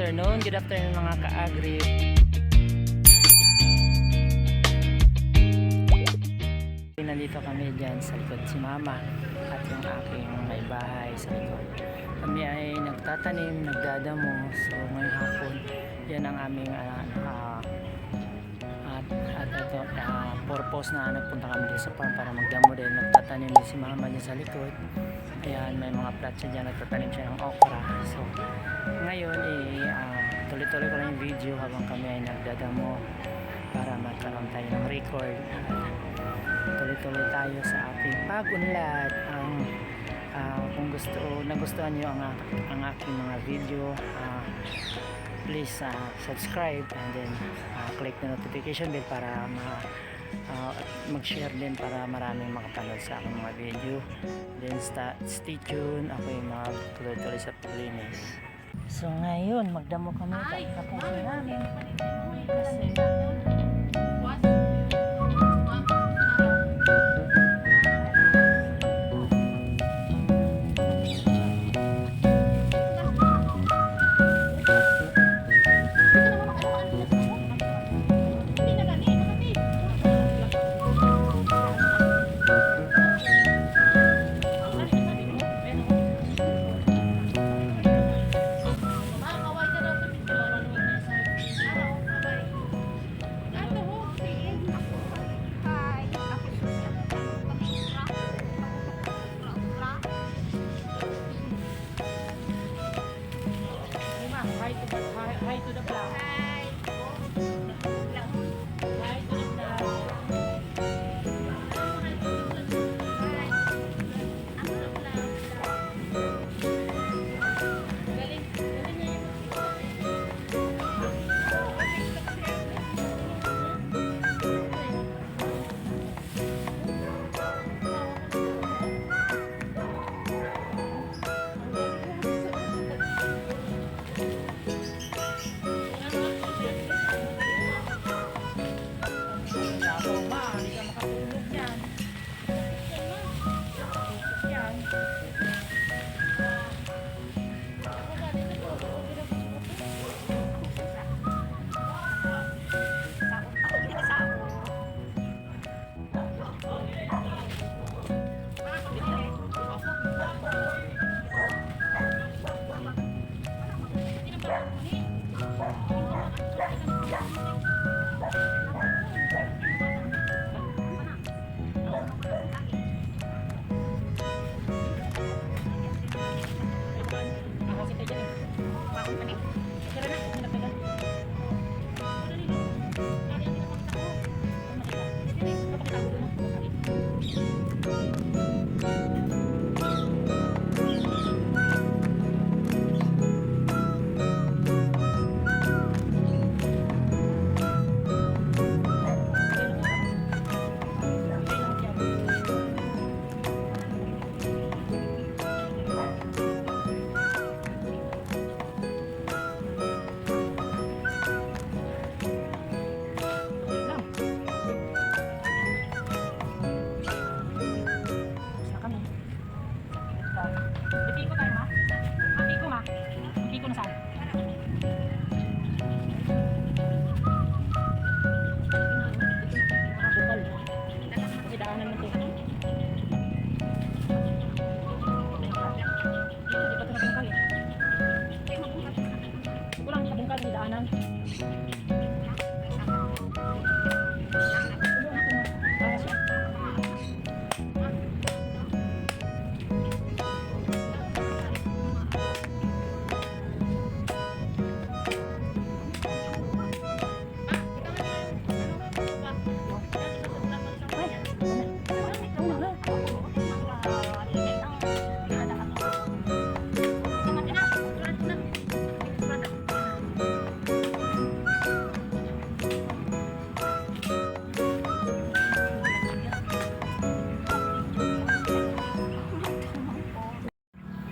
Good afternoon mga ka-agri. Nandito kami dyan sa likod si Mama at yung aking may bahay sa likod. Kami ay nagtatanim, nagdadamo. So ngayong hapon, yan ang aming purpose na nagpunta kami dito sa farm para magdamo din. Nagtatanim din si Mama dyan sa likod. Ayan, may mga plat siya dyan, nagtatanim siya ng okra. So ngayon tuloy-tuloy ko lang yung video habang kami ay nagdadamo para magkaroon tayo ng record. Tuloy-tuloy tayo sa ating pag-unlad. Kung nagustuhan nyo ang aking mga video, please subscribe and then click the notification bell para mag-share din para maraming makapanood sa aking mga video. Then stay tuned, ako yung tuloy-tuloy sa paglinis. So ngayon magdamo kami tapos namin kasi hi to the vlog. Hi to the vlog.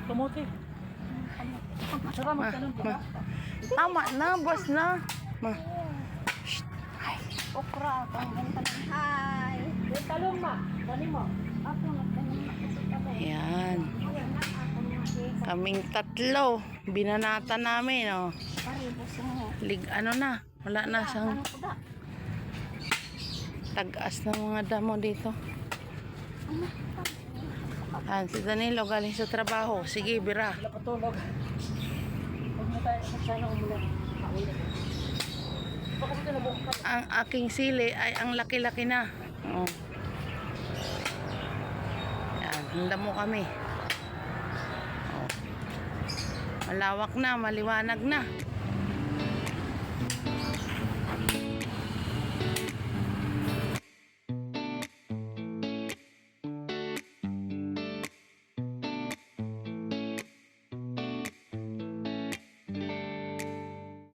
Kamote. Tama na, boss na. Ma. Okra, hi. Talong ma, tanim mo. Ayan. Kaming tatlo. Binanata namin, oh. Paribos mo. Ano na, wala na siyang Ano ko da? tag-as ng mga damo dito. Si Danilo galing sa trabaho. Sige, bira. Wala patulog. Huwag na tayo. Sana umulan. Paulan. Baka mo na bukas. Ang aking sili ay ang laki-laki na. Oh. Yan, handa mo kami. Oh. Malawak na, maliwanag na.